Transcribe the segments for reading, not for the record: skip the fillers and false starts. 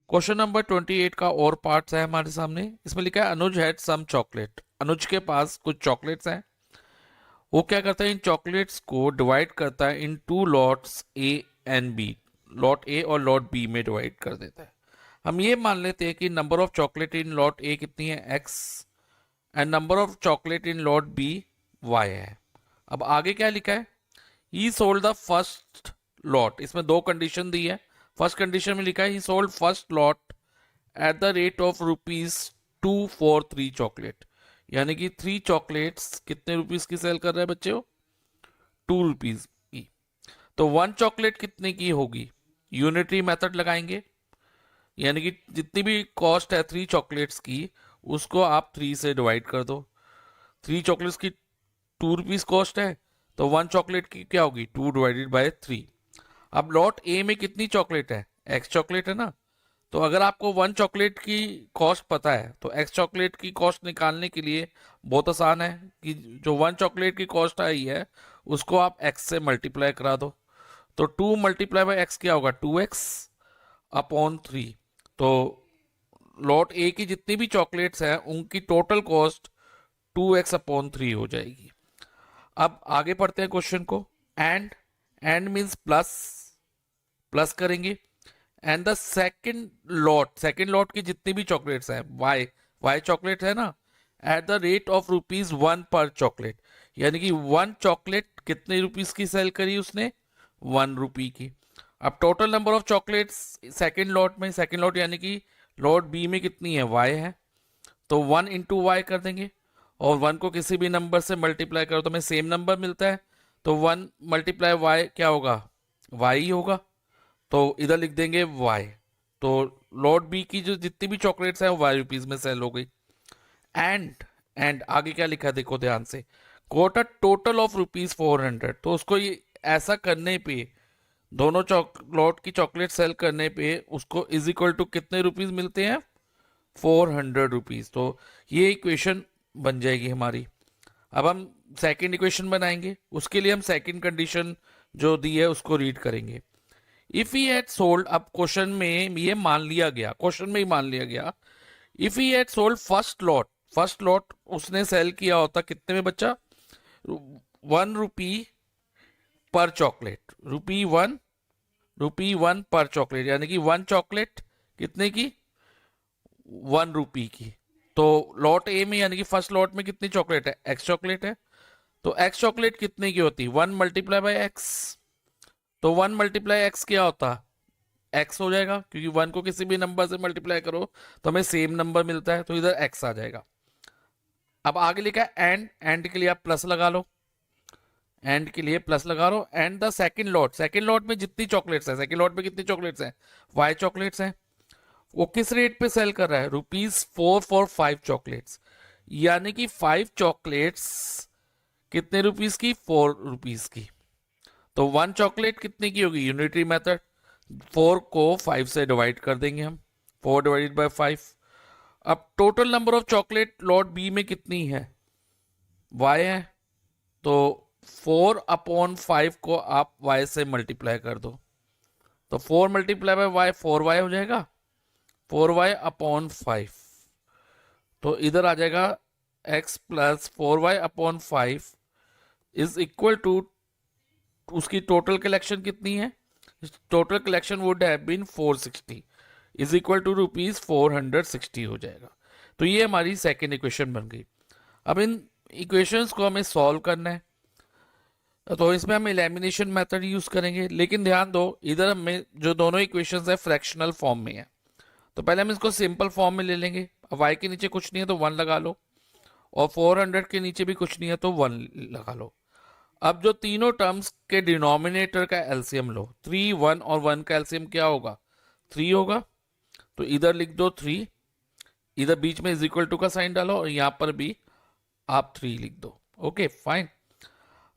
Question number 28 का और parts है हमारे सामने। इसमें लिखा है अनुज हैड सम चॉकलेट। अनुज के पास कुछ चॉकलेट्स हैं। वो क्या करता है, इन चॉकलेट्स को डिवाइड करता है in two lots A and B. Lot A और लॉट बी में डिवाइड कर देता है। हम ये मान लेते हैं कि number of chocolate in lot A कितनी है, X, and number of chocolate in lot B Y है। अब आगे क्या लिखा है, he sold the first lot. इसमें दो कंडीशन दी है। फर्स्ट कंडीशन में लिखा है he sold first lot at the rate of rupees 2 for 3 chocolate. यानी कि 3 चॉकलेट्स कितने रुपीज की सेल कर रहा है बच्चे हो, 2 रुपीज की। तो 1 चॉकलेट कितने की होगी, यूनिटरी मेथड लगाएंगे। यानी कि जितनी भी कॉस्ट है 3 चॉकलेट्स की, उसको आप 3 से डिवाइड कर दो। 3 चॉकलेट्स की 2 रुपीज कॉस्ट है, तो 1 चॉकलेट की क्या होगी, 2 डिवाइडेड बाय 3। अब लॉट ए में कितनी चॉकलेट है, एक्स चॉकलेट है ना। तो अगर आपको 1 चॉकलेट की कॉस्ट पता है तो एक्स चॉकलेट की कॉस्ट निकालने के लिए बहुत आसान है कि जो 1 चॉकलेट की कॉस्ट आई है उसको आप एक्स से मल्टीप्लाई करा दो। तो 2 मल्टीप्लाई बाय एक्स क्या होगा, 2x अपॉन 3। तो लॉट ए की जितनी भी चॉकलेट्स हैं उनकी टोटल कॉस्ट 2x अपॉन 3 हो जाएगी। अब आगे पढ़ते हैं क्वेश्चन को। एंड मीन्स प्लस, प्लस करेंगे। एंड द सेकेंड लॉट की जितनी भी चॉकलेट्स हैं, वाई चॉकलेट है ना, at the rate of rupees 1 पर चॉकलेट। यानी कि 1 चॉकलेट कितने रुपीज की सेल करी उसने, 1 रुपी की। अब total number of chocolates second lot में, सेकेंड लॉट यानी कि लॉट बी में कितनी है, वाई है, तो 1 इंटू वाई कर देंगे। और 1 को किसी भी नंबर से मल्टीप्लाई करो तो हमें सेम नंबर मिलता है। तो 1 मल्टीप्लाई वाई क्या होगा, वाई होगा। तो इधर लिख देंगे वाई। तो लॉट बी की जो जितनी भी चॉकलेट्स है वो वाई रुपीज में सेल हो गई। एंड आगे क्या लिखा है देखो ध्यान से, quote a total of rupees 400। तो उसको ये ऐसा करने पे, दोनों लॉट की चॉकलेट सेल करने पे उसको इज इक्वल टू कितने रुपीज मिलते हैं, 400 रुपीज। तो ये इक्वेशन बन जाएगी हमारी। अब हम सेकंड इक्वेशन बनाएंगे, उसके लिए हम सेकंड कंडीशन जो दी है उसको रीड करेंगे। इफ ही हैड सोल्ड, अब क्वेश्चन में ये मान लिया गया, क्वेश्चन में ही मान लिया गया, if he had sold first lot उसने सेल किया होता कितने में बच्चा, 1 रुपी पर चॉकलेट, रुपी वन पर चॉकलेट। यानी कि 1 चॉकलेट कितने की, 1 रुपी की। तो लॉट ए में यानी कि फर्स्ट लॉट में कितनी चॉकलेट है, एक्स चॉकलेट है। तो एक्स चॉकलेट कितने की होती, 1 मल्टीप्लाई बाय एक्स। तो 1 मल्टीप्लाई एक्स क्या होता, एक्स हो जाएगा, क्योंकि 1 को किसी भी नंबर से मल्टीप्लाई करो तो हमें सेम नंबर मिलता है, तो इधर एक्स आ जाएगा। अब आगे लिखा है एंड के लिए आप प्लस लगा लो, एंड के लिए प्लस लगा लो। एंड द सेकंड लॉट में जितनी चॉकलेट्स है, सेकंड लॉट में कितनी चॉकलेट्स हैं, वाई चॉकलेट्स हैं। वो किस रेट पे सेल कर रहा है, रुपीज 4 फॉर 5 चॉकलेट्स। यानी कि 5 चॉकलेट्स कितने रुपीज की, 4 रुपीज की। तो 1 चॉकलेट कितने की होगी, यूनिटरी मेथड, 4 को 5 से डिवाइड कर देंगे हम, 4 डिवाइडेड बाय 5। अब total number of chocolate lot B में कितनी है, वाई है। तो 4 अपॉन 5 को आप वाई से मल्टीप्लाई कर दो। तो 4 मल्टीप्लाई बाय वाई 4y हो जाएगा, 4y अपॉन 5। तो इधर आ जाएगा x plus 4y upon 5 is equal to, उसकी टोटल कलेक्शन कितनी है, total collection would have been 460 is equal to rupees 460 हो जाएगा। तो ये हमारी सेकेंड इक्वेशन बन गई। अब इन इक्वेशंस को हमें सॉल्व करना है, तो इसमें हम एलिमिनेशन मेथड यूज करेंगे। लेकिन ध्यान दो, इधर हमें जो दोनों इक्वेशंस है फ्रैक्शनल फॉर्म में है, तो पहले हम इसको सिंपल फॉर्म में ले लेंगे। अब y के नीचे कुछ नहीं है तो 1 लगा लो, और 400 के नीचे भी कुछ नहीं है तो 1 लगा लो। अब जो तीनों टर्म्स के डिनोमिनेटर का एलसीएम लो, 3, 1 और 1 का एलसीएम क्या होगा, 3 होगा। तो इधर लिख दो 3, इधर बीच में इज इक्वल टू का साइन डालो और यहां पर भी आप 3 लिख दो। Okay fine.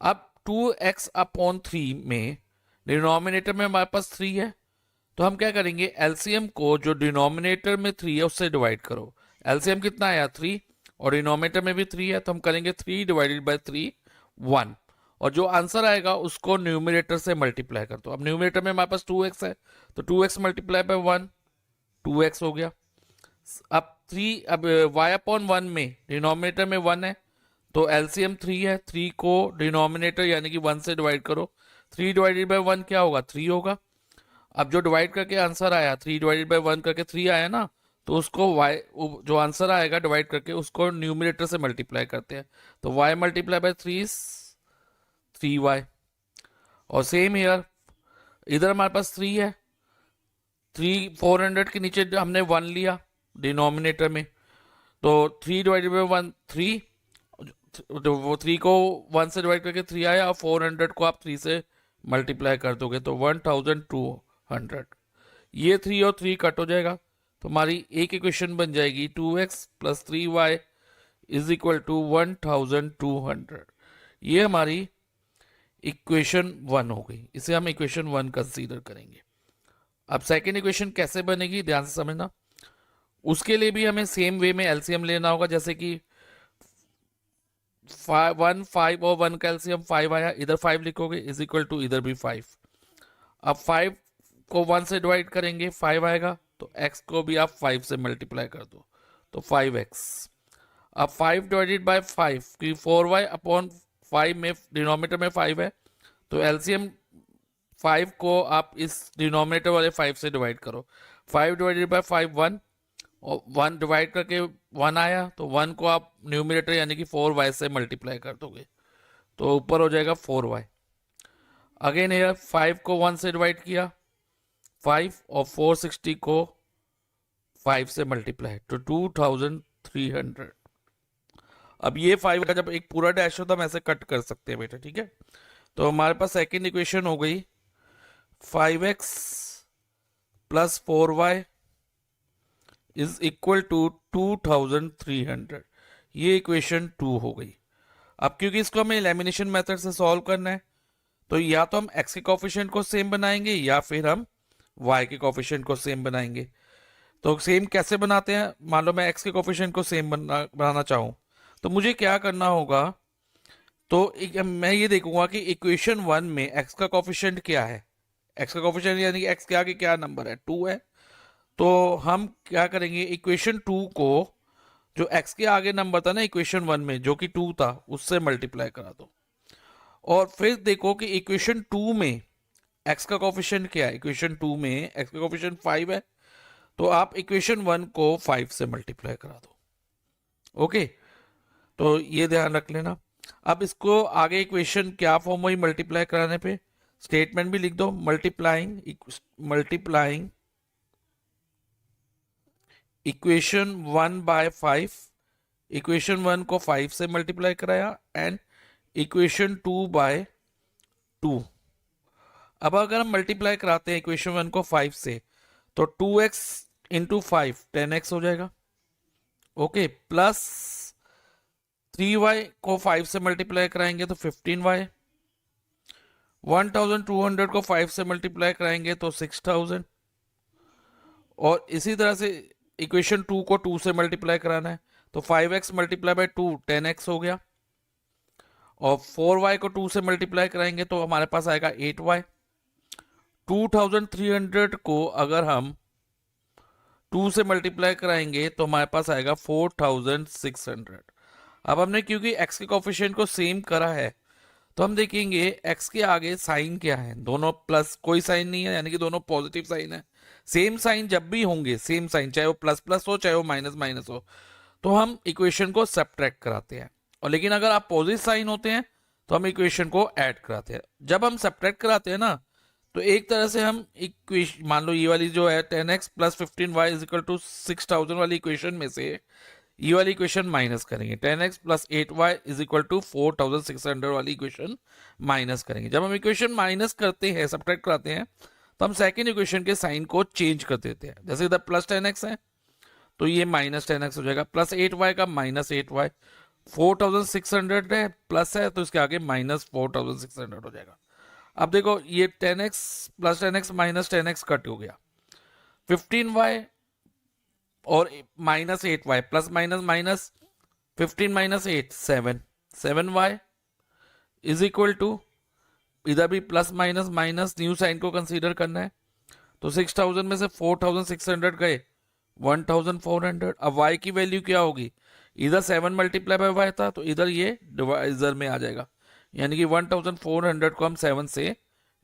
अब 2x अपॉन 3 में डिनोमिनेटर में हमारे पास 3 है, तो हम क्या करेंगे, एलसीएम को जो डिनोमिनेटर में 3 है उससे डिवाइड करो। एलसीएम कितना आया, 3, और डिनोमिनेटर में भी 3 है, तो हम करेंगे 3 डिवाइडेड बाय 3 1, और जो आंसर आएगा उसको न्यूमरेटर से मल्टीप्लाई कर दो। अब न्यूमरेटर में हमारे पास 2x है, तो 2x मल्टीप्लाई बाय 1, 2x हो गया। अब 3, अब y अपॉन 1 में डिनोमिनेटर में 1 है तो एलसीएम 3 है, 3 को डिनोमिनेटर यानी कि 1 से डिवाइड करो, 3 डिवाइडेड बाय 1 क्या होगा, 3 होगा। अब जो डिवाइड करके आंसर आया 3 डिवाइडेड बाय 1 करके 3 आया ना, तो उसको y, जो आंसर आएगा डिवाइड करके उसको न्यूमिनेटर से मल्टीप्लाई करते हैं, तो y multiply by 3 is 3y। और सेम हियर, इधर हमारे पास 3 है, 3 400 के नीचे हमने 1 लिया डिनोमिनेटर में, तो 3 डिवाइडेड बाय 1 3, तो वो 3 को 1 से डिवाइड करके 3 आया, और 400 को आप 3 से मल्टीप्लाई कर दोगे तो 1200। ये 3 और 3 कट हो जाएगा, तो हमारी एक इक्वेशन बन जाएगी 2x plus 3y is equal to 1200। ये हमारी इक्वेशन 1 हो गई, इसे हम इक्वेशन 1 कंसीडर करेंगे। अब सेकेंड इक्वेशन कैसे बनेगी ध्यान से समझना, उसके लिए भी हमें सेम वे में एलसीएम लेना होगा, जैसे कि 1 5 और 1 का एलसीएम 5 आया, इधर 5 लिखोगे इज इक्वल टू इधर भी 5। अब 5 को 1 से डिवाइड करेंगे 5 आएगा, तो x को भी आप 5 से मल्टीप्लाई कर दो तो 5x। अब 5 डिवाइडेड बाय 5 की 4y अपॉन 5 में डिनोमिनेटर में 5 है, तो एलसीएम 5 को आप इस डिनोमिनेटर वाले 5 से डिवाइड करो, 5 डिवाइडेड बाय 5 1, और 1 डिवाइड करके 1 आया, तो 1 को आप न्यूमिनेटर यानी कि 4y से मल्टीप्लाई कर दोगे, तो ऊपर हो जाएगा 4y। अगेन हेयर 5 को 1 से डिवाइड किया 5, और 460 को 5 से मल्टीप्लाई, तो 2300। अब ये 5 का जब एक पूरा डैश होता है हम ऐसे कट कर सकते हैं बेटा, ठीक है। तो हमारे पास सेकेंड इक्वेशन हो गई 5x plus 4y is equal to 2300। ये इक्वेशन 2 हो गई। अब क्योंकि इसको हमें एलिमिनेशन मेथड से सॉल्व करना है, तो या तो हम x के कोफिशिएंट को सेम बनाएंगे या फिर हम y के कोफिशिएंट को सेम बनाएंगे। तो सेम कैसे बनाते हैं, मान लो मैं x के कोफिशिएंट को सेम बनाना चाहूँ, तो मुझे क्या करना होगा, तो मैं ये देखूंगा कि इक्वेशन 1 में x का कोफिशिएंट क्या है, x का कोफिशिएंट यानी कि x के आगे क्या नंबर है, 2 है। तो हम क्या करेंगे, इक्वेशन 2 को जो x के आगे नंबर था ना इक्वेशन 1 में जो कि 2 था उससे मल्टीप्लाई करा दो, और फिर देखो कि इक्वेशन 2 में x का कोफिशिएंट क्या है, इक्वेशन 2 में x का कोफिशिएंट 5 है, तो आप इक्वेशन 1 को 5 से मल्टीप्लाई करा दो। ओके, तो ये ध्यान रख लेना। अब इसको आगे इक्वेशन क्या फॉर्म हुई मल्टीप्लाई कराने पे, स्टेटमेंट भी लिख दो, मल्टीप्लाइंग इक्वेशन 1 बाय 5, इक्वेशन 1 को 5 से मल्टीप्लाई कराया, एंड इक्वेशन 2 बाय 2। अब अगर हम मल्टीप्लाई कराते हैं इक्वेशन 1 को 5 से, तो 2x इंटू 5 10x हो जाएगा। ओके, प्लस 3y को 5 से मल्टीप्लाई कराएंगे तो 15y, 1200 को 5 से मल्टीप्लाई कराएंगे तो 6000, और इसी तरह से इक्वेशन 2 को 2 से मल्टीप्लाई कराना है, तो 5x मल्टीप्लाई बाय 2 10x हो गया, और 4y को 2 से मल्टीप्लाई कराएंगे तो हमारे पास आएगा 8y। 2300 को अगर हम 2 से मल्टीप्लाई कराएंगे तो हमारे पास आएगा 4600। अब हमने क्योंकि x के कोफिशिएंट को सेम करा है, तो हम देखेंगे x के आगे साइन क्या है, दोनों प्लस, कोई साइन नहीं है यानी कि दोनों पॉजिटिव साइन है। सेम साइन जब भी होंगे, सेम साइन चाहे वो प्लस प्लस हो चाहे वो माइनस माइनस हो, तो हम इक्वेशन को सब्ट्रैक्ट कराते हैं, और लेकिन अगर आप पॉजिटिव साइन होते हैं तो हम इक्वेशन को ऐड कराते हैं। जब हम सब्ट्रैक्ट कराते हैं ना, तो एक तरह से हम इक्वेशन, मान लो ये वाली जो है 10x plus 15y is equal to 6000 वाली इक्वेशन में से ये वाली इक्वेशन माइनस करेंगे, 10x plus 8y is equal to 4600 वाली इक्वेशन माइनस करेंगे। जब हम इक्वेशन माइनस करते हैं, सब्ट्रैक्ट कराते हैं, तो हम सेकेंड इक्वेशन के साइन को चेंज कर देते हैं। जैसे इधर प्लस 10x है तो ये माइनस 10x हो जाएगा, प्लस 8y का माइनस 8y, 4600 है प्लस है तो इसके आगे माइनस 4600 हो जाएगा। अब देखो ये 10x plus 10x minus 10x cut हो गया, 15y और minus 8y, plus minus minus 15 minus 8 7, 7y is equal to, इधर भी plus minus minus new sign को कंसीडर करना है, तो 6000 में से 4600 गए 1400। अब y की वैल्यू क्या होगी, इधर 7 मल्टीप्लाई बाय वाई था तो इधर ये डिवाइजर में आ जाएगा, यानी कि 1400 को हम 7 से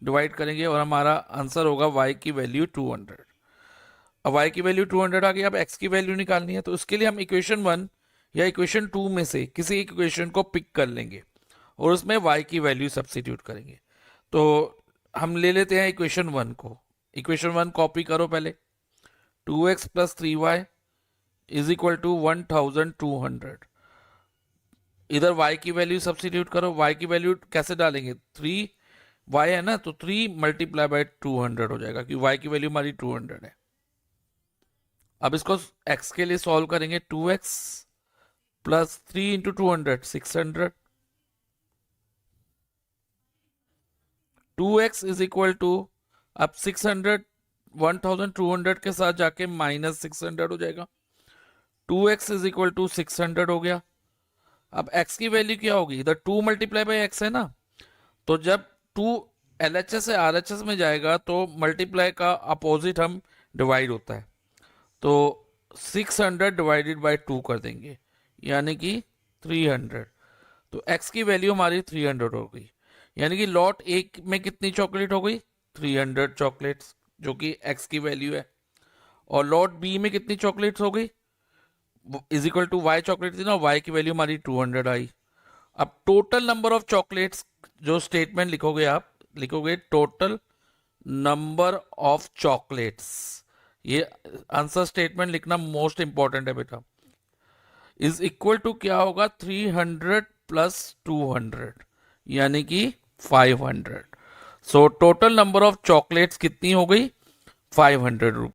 डिवाइड करेंगे और हमारा आंसर होगा y की वैल्यू 200। अब y की वैल्यू 200 आ गई, अब x की वैल्यू निकालनी है, तो उसके लिए हम इक्वेशन 1 या इक्वेशन 2 में से किसी एक इक्वेशन को पिक कर लेंगे और उसमें y की वैल्यू सब्स्टिट्यूट करेंगे। तो हम ले लेते हैं इक्वेशन 1 को। इक्वेशन 1 कॉपी करो पहले, 2x plus 3y is equal to 1200। इधर y की वैल्यू सब्स्टिट्यूट करो, y की वैल्यू कैसे डालेंगे, 3y है ना, तो 3 मल्टीप्लाई बाय 200 हो जाएगा क्योंकि y की वैल्यू हमारी 200 है। अब इसको x के लिए सॉल्व करेंगे, 2x plus 3 into 200 600, 2x is equal to, अब 600 1200 के साथ जाके माइनस 600 हो जाएगा, 2x इज इक्वल टू 600 हो गया। अब x की वैल्यू क्या होगी, इधर 2 मल्टीप्लाई बाई एक्स है ना, तो जब 2 LHS से RHS में जाएगा तो मल्टीप्लाई का अपोजिट हम डिवाइड होता है, तो 600 डिवाइडेड बाय 2 कर देंगे यानी कि 300। तो x की वैल्यू हमारी 300 हो गई, यानी कि लॉट एक में कितनी चॉकलेट हो गई, 300 चॉकलेट्स, जो कि x की वैल्यू है। और लॉट बी में कितनी चॉकलेट्स हो गई, is equal to y chocolate थी ना, y की वैल्यू हमारी 200 आई। अब टोटल नंबर ऑफ चॉकलेट्स, जो स्टेटमेंट लिखोगे आप लिखोगे टोटल नंबर ऑफ चॉकलेट्स, ये आंसर स्टेटमेंट लिखना मोस्ट इंपॉर्टेंट है बेटा, इज इक्वल टू क्या होगा, 300 प्लस 200 यानी कि 500। So total number of chocolates कितनी हो गई, 500